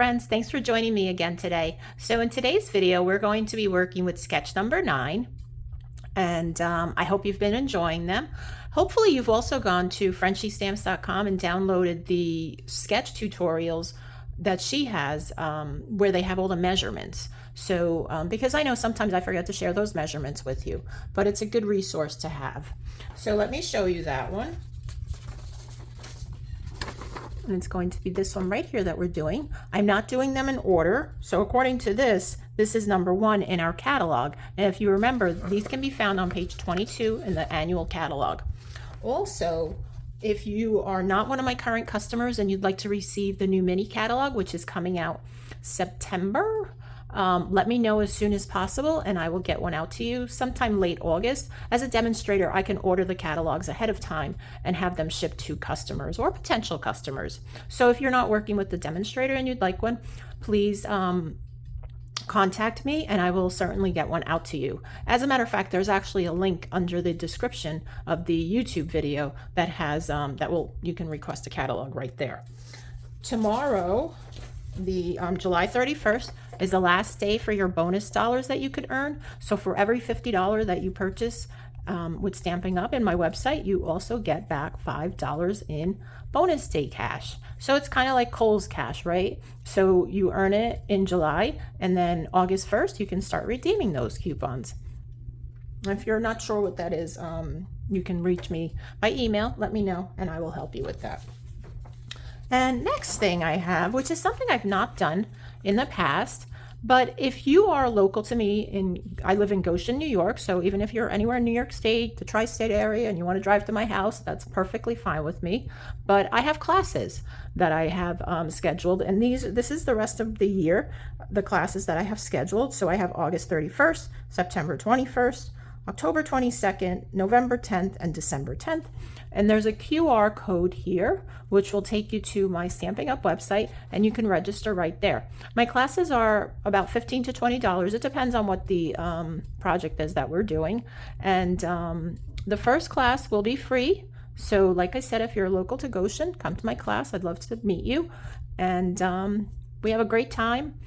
friends, thanks for joining me again today. So in today's video, we're going to be working with sketch number 9, and I hope you've been enjoying them. Hopefully you've also gone to FrenchieStamps.com and downloaded the sketch tutorials that she has where they have all the measurements. So because I know sometimes I forget to share those measurements with you, but it's a good resource to have. So let me show you that one. And it's going to be this one right here that we're doing. I'm not doing them in order. So according to this is number 1 in our catalog. And if you remember, these can be found on page 22 in the annual catalog. Also, if you are not one of my current customers and you'd like to receive the new mini catalog, which is coming out September, let me know as soon as possible and I will get one out to you sometime late August. As a demonstrator, I can order the catalogs ahead of time and have them shipped to customers or potential customers. So if you're not working with the demonstrator and you'd like one, please contact me and I will certainly get one out to you. As a matter of fact, there's actually a link under the description of the YouTube video that has you can request a catalog right there. Tomorrow, the July 31st is the last day for your bonus dollars that you could earn. So for every $50 that you purchase with Stampin' Up! In my website, you also get back $5 in bonus day cash. So it's kind of like Kohl's cash, right? So you earn it in July, and then August 1st, you can start redeeming those coupons. If you're not sure what that is, you can reach me by email, let me know, and I will help you with that. And next thing I have, which is something I've not done in the past, but if you are local to me, I live in Goshen, New York, so even if you're anywhere in New York State, the tri-state area, and you want to drive to my house, that's perfectly fine with me. But I have classes that I have scheduled, and this is the rest of the year, the classes that I have scheduled. So I have August 31st, September 21st, October 22nd, November 10th, and December 10th. And there's a QR code here, which will take you to my Stampin' Up! Website, and you can register right there. My classes are about $15 to $20. It depends on what the project is that we're doing. And the first class will be free. So like I said, if you're local to Goshen, come to my class. I'd love to meet you. And we have a great time.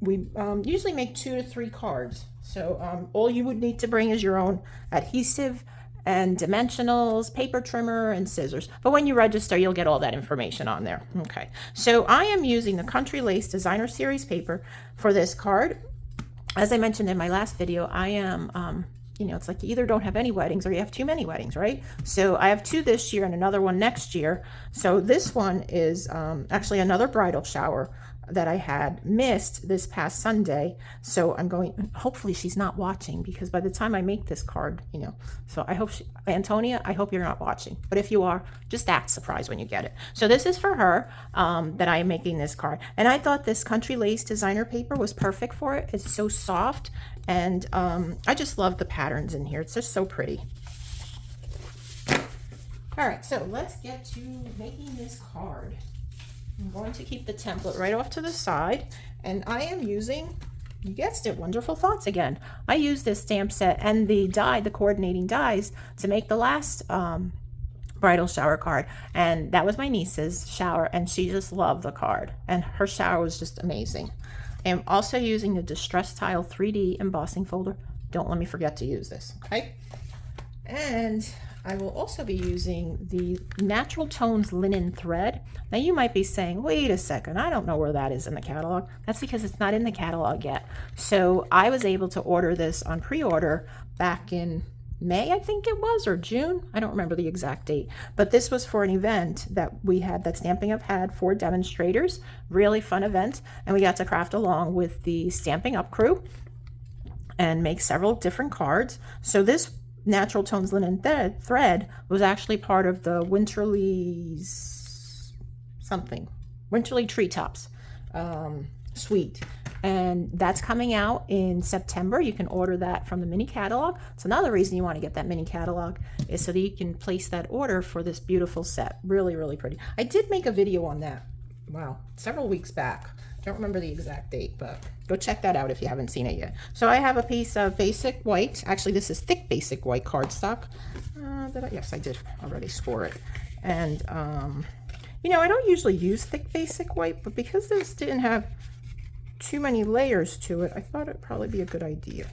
We usually make 2 to 3 cards. So all you would need to bring is your own adhesive and dimensionals, paper trimmer, and scissors. But when you register, you'll get all that information on there. Okay, so I am using the Country Lace Designer Series paper for this card. As I mentioned in my last video, I am, it's like you either don't have any weddings or you have too many weddings, right? So I have 2 this year and another one next year. So this one is actually another bridal shower that I had missed this past Sunday. So I'm going, hopefully she's not watching, because by the time I make this card, so I hope Antonia, I hope you're not watching, but if you are, just act surprised when you get it. So this is for her that I am making this card, and I thought this Country Lace designer paper was perfect for it. It's so soft, and I just love the patterns in here. It's just so pretty. All right, so let's get to making this card. I'm going to keep the template right off to the side, and I am using, you guessed it, Wonderful Thoughts again. I used this stamp set and the die, the coordinating dies, to make the last bridal shower card, and that was my niece's shower, and she just loved the card, and her shower was just amazing. I am also using the Distress Tile 3D embossing folder. Don't let me forget to use this, okay? And I will also be using the Natural Tones linen thread. Now you might be saying, wait a second, I don't know where that is in the catalog. That's because it's not in the catalog yet. So I was able to order this on pre-order back in May, I think it was, or June. I don't remember the exact date, but this was for an event that we had, that Stampin' Up! Had for demonstrators. Really fun event, and we got to craft along with the Stampin' Up! Crew and make several different cards. So this Natural Tones linen thread was actually part of the Winterly Treetops suite, and that's coming out in September. You can order that from the mini catalog. It's another reason you want to get that mini catalog, is so that you can place that order for this beautiful set. Really, really pretty. I did make a video on that, wow, several weeks back. Don't remember the exact date, but go check that out if you haven't seen it yet. So I have a piece of basic white. Actually, this is thick basic white cardstock. Yes, I did already score it. And You know, I don't usually use thick basic white, but because this didn't have too many layers to it, I thought it'd probably be a good idea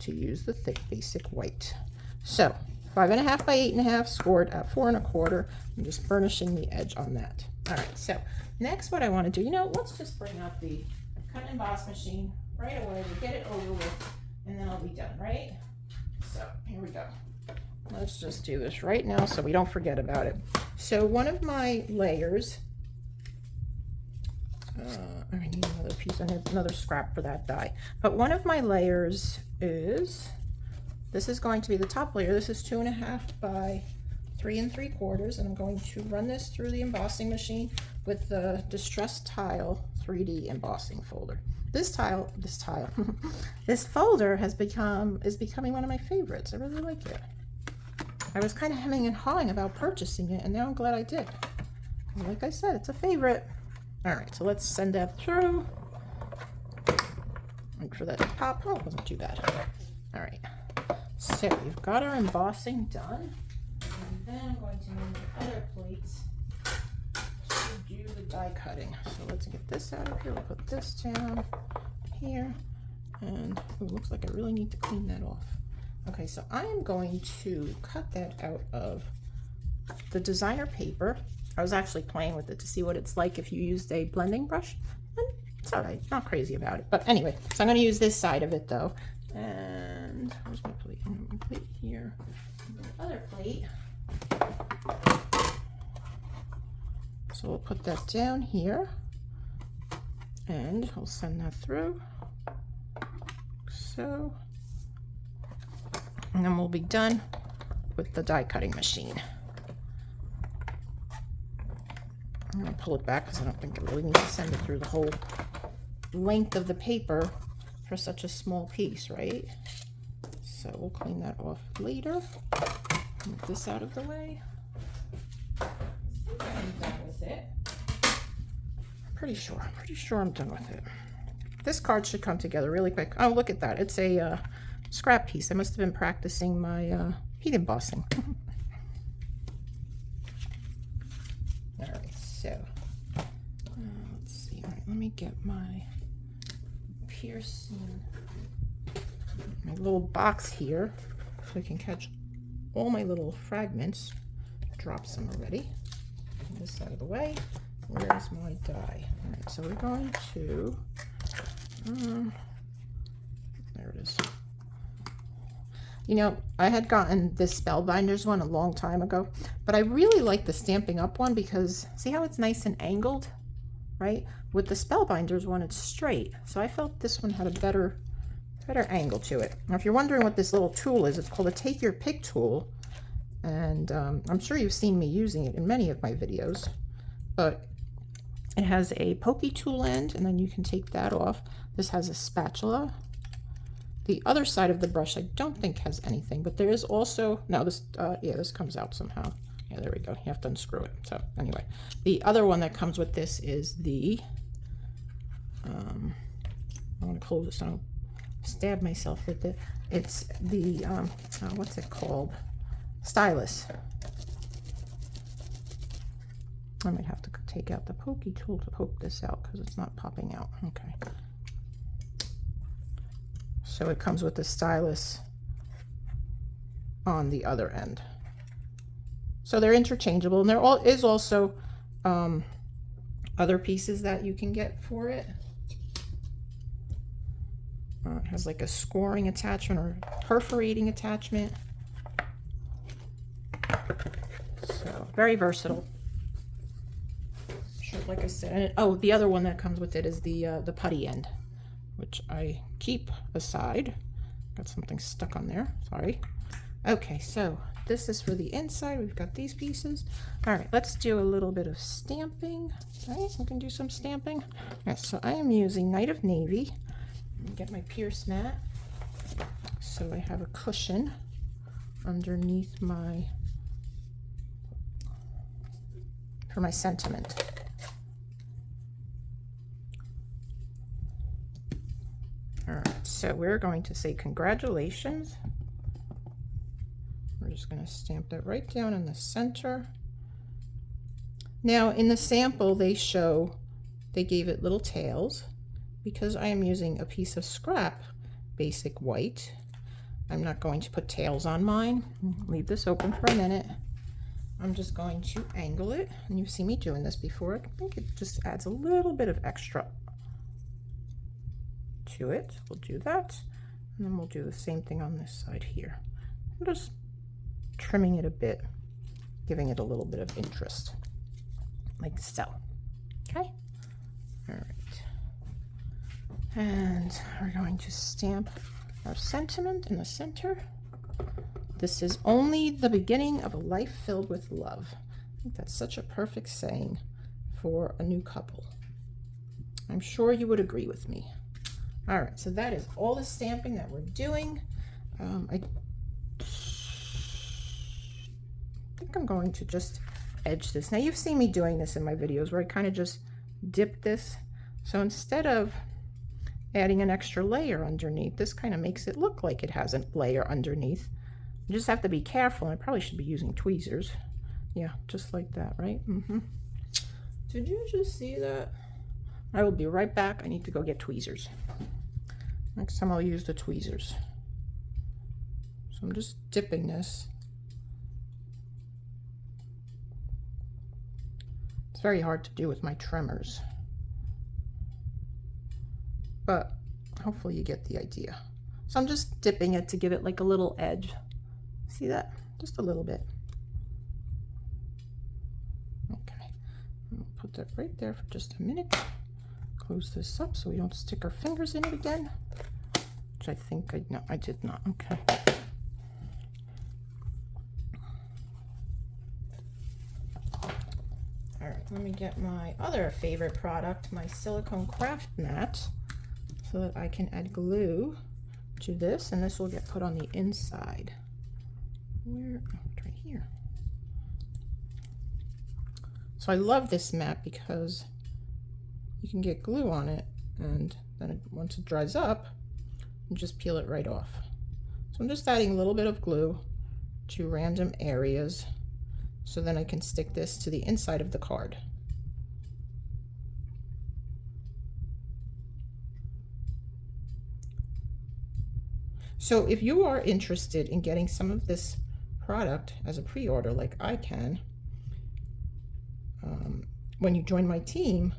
to use the thick basic white. So 5.5 by 8.5, scored at 4 1/4. I'm just burnishing the edge on that. All right, so next what I want to do, you know, let's just bring out the cut and emboss machine right away. We'll get it over with, and then I'll be done, right? So here we go. Let's just do this right now so we don't forget about it. So one of my layers, I need another piece, I need another scrap for that die. But one of my layers is, this is going to be the top layer. This is 2.5 by 3 3/4, and I'm going to run this through the embossing machine with the Distress Tile 3D embossing folder. This folder is becoming one of my favorites. I really like it. I was kind of hemming and hawing about purchasing it, and now I'm glad I did. And like I said, it's a favorite. All right, so let's send that through. Wait for that to pop. Oh, it wasn't too bad. All right, so we've got our embossing done. And then I'm going to need the other plates to do the die cutting. So let's get this out of here. We'll put this down here. And it looks like I really need to clean that off. Okay, so I am going to cut that out of the designer paper. I was actually playing with it to see what it's like if you used a blending brush. And it's all right, not crazy about it. But anyway, so I'm going to use this side of it though. And where's my plate? My plate here. The other plate. So we'll put that down here. And we'll send that through. So. And then we'll be done with the die cutting machine. I'm going to pull it back because I don't think I really need to send it through the whole length of the paper for such a small piece, right? So we'll clean that off later. Move this out of the way. I'm done with it. Pretty sure I'm done with it. This card should come together really quick. Oh, look at that. It's a scrap piece. I must have been practicing my heat embossing. All right, so let's see. All right, let me get my piercing, my little box here, so I can catch all my little fragments. Drop some already. Get this out of the way. Where's my die? All right, so we're going to. There it is. You know, I had gotten this Spellbinders one a long time ago, but I really like the Stampin' Up one because see how it's nice and angled, right? With the Spellbinders one, it's straight. So I felt this one had a better angle to it. Now, if you're wondering what this little tool is, it's called a Take Your Pick tool. And I'm sure you've seen me using it in many of my videos, but it has a pokey tool end, and then you can take that off. This has a spatula. The other side of the brush I don't think has anything, but there is also, no, this, yeah, this comes out somehow. Yeah, there we go. You have to unscrew it. So anyway, the other one that comes with this is the, I want to close it so I don't stab myself with it. It's the, what's it called? Stylus. I might have to take out the pokey tool to poke this out because it's not popping out. Okay. So it comes with the stylus on the other end. So they're interchangeable, and there is also other pieces that you can get for it. It has like a scoring attachment or perforating attachment. So very versatile. Sure, like I said, and oh, the other one that comes with it is the putty end, which I keep aside. Got something stuck on there, sorry. Okay, so this is for the inside. We've got these pieces. All right, let's do a little bit of stamping. Right, we can do some stamping. All right, so I am using Night of Navy. Get my Pierce mat. So I have a cushion underneath for my sentiment. All right, so we're going to say congratulations. We're just going to stamp that right down in the center. Now in the sample they gave it little tails. Because I am using a piece of scrap basic white, I'm not going to put tails on mine. Leave this open for a minute. I'm just going to angle it, and you've seen me doing this before. I think it just adds a little bit of extra to it. We'll do that, and then we'll do the same thing on this side here. I'm just trimming it a bit, giving it a little bit of interest, like so. Okay, all right. And we're going to stamp our sentiment in the center. This is only the beginning of a life filled with love. I think that's such a perfect saying for a new couple. I'm sure you would agree with me. All right, so that is all the stamping that we're doing. I think I'm going to just edge this. Now you've seen me doing this in my videos where I kind of just dip this. So instead of adding an extra layer underneath, this kind of makes it look like it has a layer underneath. You just have to be careful. I probably should be using tweezers. Yeah, just like that, right? Did you just see that? I will be right back. I need to go get tweezers. Next time I'll use the tweezers. So I'm just dipping this. It's very hard to do with my tremors, but hopefully you get the idea. So I'm just dipping it to give it like a little edge. See that? Just a little bit. Okay, we'll put that right there for just a minute. Close this up so we don't stick our fingers in it again, which I think I did not. Okay. All right, let me get my other favorite product, my silicone craft mat, so that I can add glue to this, and this will get put on the inside. Where? Oh, it's right here. So I love this mat because you can get glue on it, and then once it dries up, you just peel it right off. So I'm just adding a little bit of glue to random areas, so then I can stick this to the inside of the card. So if you are interested in getting some of this product as a pre-order like I can, when you join my team,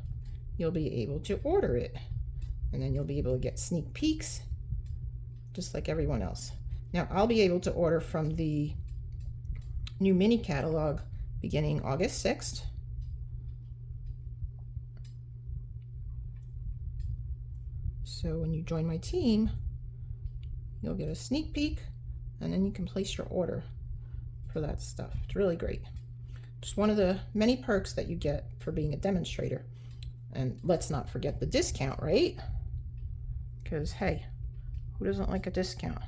you'll be able to order it, and then you'll be able to get sneak peeks just like everyone else. Now I'll be able to order from the new mini catalog beginning August 6th. So when you join my team, you'll get a sneak peek, and then you can place your order for that stuff. It's really great. Just one of the many perks that you get for being a demonstrator. And let's not forget the discount, right? Because hey, who doesn't like a discount?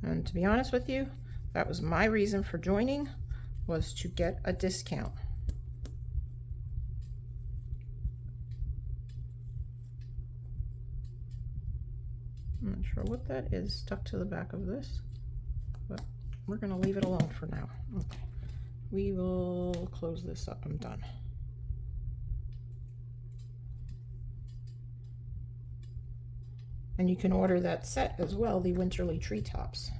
And to be honest with you, that was my reason for joining, was to get a discount. I'm not sure what that is stuck to the back of this, but we're going to leave it alone for now. Okay, we will close this up. I'm done. And you can order that set as well, the Winterly Treetops.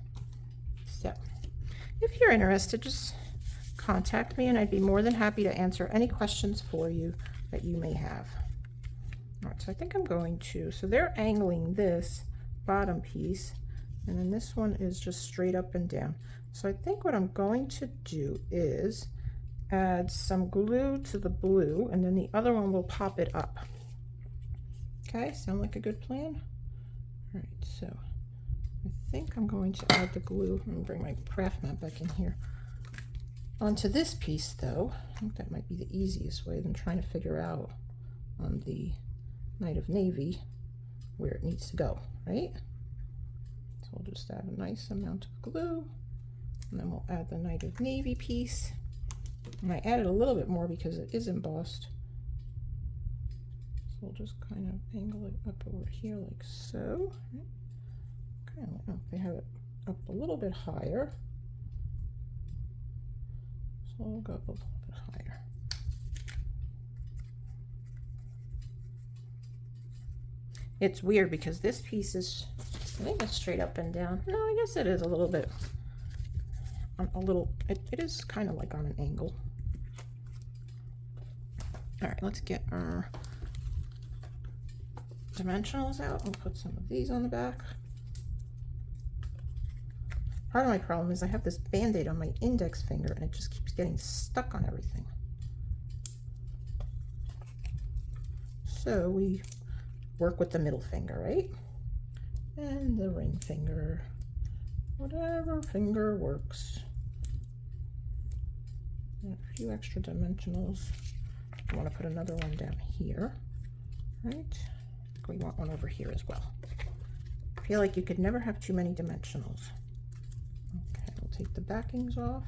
So if you're interested, just contact me and I'd be more than happy to answer any questions for you that you may have. All right, so I think I'm going to, so they're angling this bottom piece, and then this one is just straight up and down. So I think what I'm going to do is add some glue to the blue, and then the other one will pop it up. Okay, sound like a good plan? All right, so I think I'm going to add the glue. I'm gonna bring my craft mat back in here. Onto this piece though, I think that might be the easiest way than trying to figure out on the Night of Navy where it needs to go, right? So we'll just add a nice amount of glue, and then we'll add the Night of Navy piece. And I added a little bit more because it is embossed. So we'll just kind of angle it up over here like so. Kind of, oh, they have it up a little bit higher. So we'll go up a little bit higher. It's weird because this piece is, I think it's straight up and down. No, I guess it is a little bit, it is kind of like on an angle. All right, let's get our dimensionals out. We'll put some of these on the back. Part of my problem is I have this band-aid on my index finger and it just keeps getting stuck on everything. So we work with the middle finger, right? And the ring finger, whatever finger works. And a few extra dimensionals. I want to put another one down here, right? We want one over here as well. I feel like you could never have too many dimensionals. Okay, we'll take the backings off.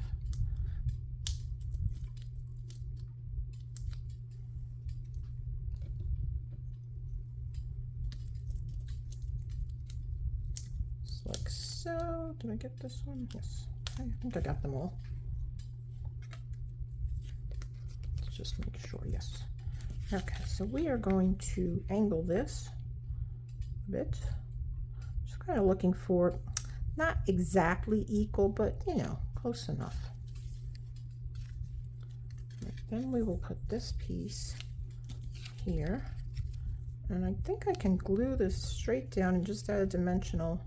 Just like so. Did I get this one? Yes, I think I got them all. Let's just make sure, yes. Okay, so we are going to angle this a bit. Just kind of looking for, not exactly equal, but you know, close enough. Right, then we will put this piece here. And I think I can glue this straight down and just add a dimensional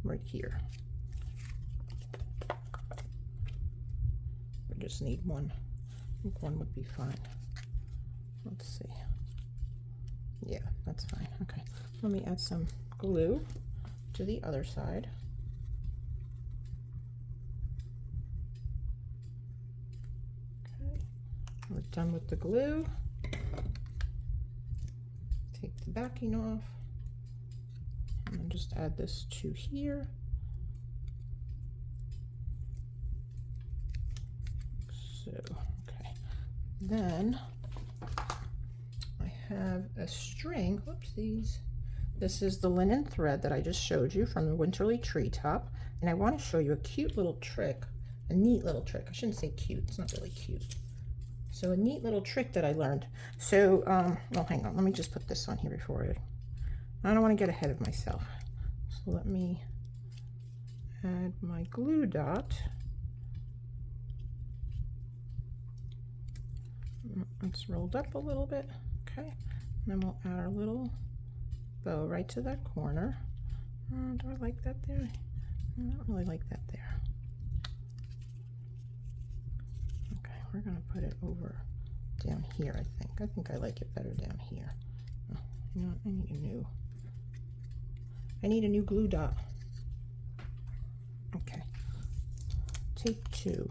right here. We just need one. I think one would be fine. Let's see. Yeah, that's fine. Okay, let me add some glue to the other side. Okay, we're done with the glue. Take the backing off and then just add this to here. So, okay, then have a string. Whoopsies. This is the linen thread that I just showed you from the Winterly Treetop, and I want to show you a cute little trick, a neat little trick. I shouldn't say cute, it's not really cute. So a neat little trick that I learned. So well, hang on, let me just put this on here before I don't want to get ahead of myself. So let me add my glue dot. It's rolled up a little bit. Okay, and then we'll add our little bow right to that corner. Do I like that there? I don't really like that there. Okay, we're gonna put it over down here, I think. I think I like it better down here. Oh, you know what? I need a new glue dot. Okay, tape 2.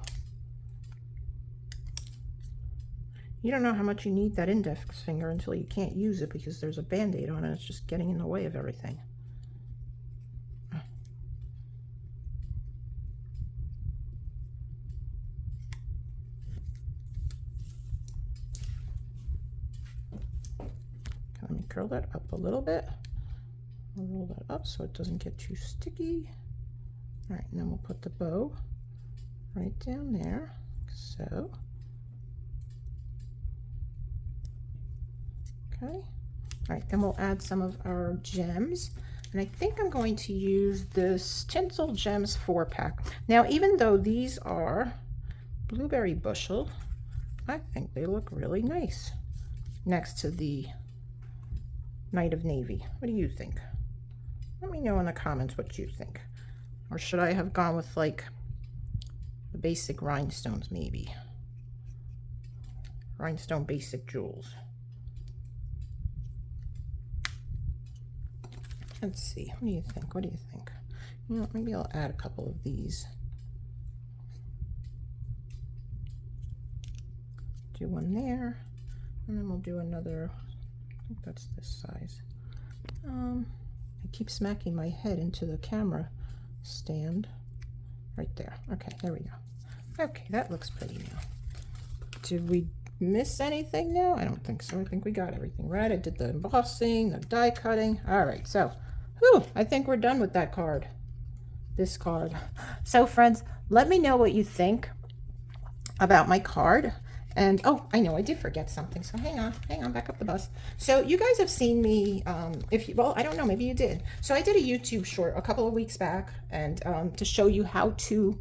You don't know how much you need that index finger until you can't use it because there's a band-aid on it. It's just getting in the way of everything. Let me curl that up a little bit. I'll roll that up so it doesn't get too sticky. All right, and then we'll put the bow right down there, so. Okay, all right, then we'll add some of our gems. And I think I'm going to use this Tinsel Gems 4-pack. Now, even though these are blueberry bushel, I think they look really nice next to the Night of Navy. What do you think? Let me know in the comments what you think. Or should I have gone with like the basic rhinestones maybe? Rhinestone basic jewels. Let's see, what do you think? What do you think? You know, maybe I'll add a couple of these. Do one there, and then we'll do another, I think that's this size. I keep smacking my head into the camera stand. Right there. Okay, there we go. Okay, that looks pretty now. Did we miss anything now? I don't think so. I think we got everything right. I did the embossing, the die cutting. All right, so whew, I think we're done with that card. This card. So friends, let me know what you think about my card. And oh, I know I did forget something. So hang on, back up the bus. So you guys have seen me, if you, well, I don't know, maybe you did. So I did a YouTube short a couple of weeks back, and to show you how to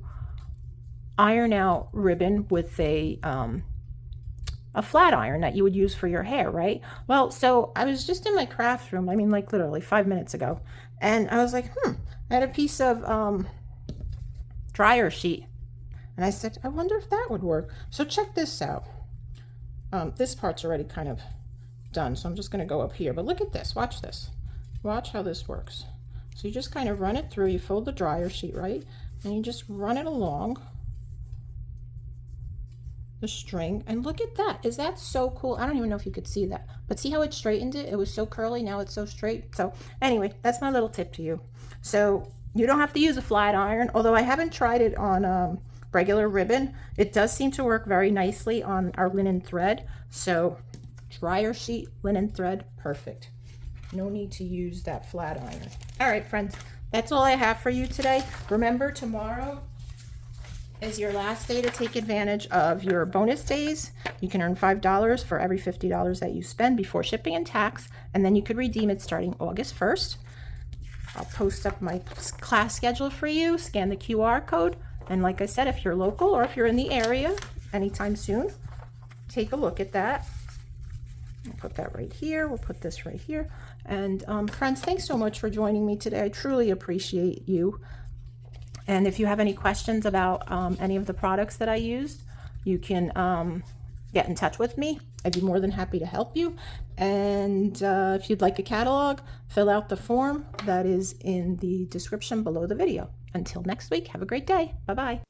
iron out ribbon with a flat iron that you would use for your hair, right? Well, so I was just in my craft room, I mean, like literally 5 minutes ago, and I was like, I had a piece of dryer sheet, and I said, I wonder if that would work. So check this out. This part's already kind of done, so I'm just going to go up here, but look at this. Watch this. Watch how this works. So you just kind of run it through, you fold the dryer sheet, right? And you just run it along the string, and look at that. Is that so cool? I don't even know if you could see that, but see how it straightened it? It was so curly, now it's so straight. So anyway, that's my little tip to you. So you don't have to use a flat iron, although I haven't tried it on regular ribbon. It does seem to work very nicely on our linen thread. So dryer sheet, linen thread, perfect. No need to use that flat iron. All right, friends, that's all I have for you today. Remember, tomorrow is your last day to take advantage of your bonus days. You can earn $5 for every $50 that you spend before shipping and tax, and then you could redeem it starting August 1st. I'll post up my class schedule for you, scan the QR code, and like I said, if you're local or if you're in the area anytime soon, take a look at that. We'll put that right here, we'll put this right here. And friends, thanks so much for joining me today. I truly appreciate you. And if you have any questions about any of the products that I used, you can get in touch with me. I'd be more than happy to help you. And if you'd like a catalog, fill out the form that is in the description below the video. Until next week, have a great day. Bye-bye.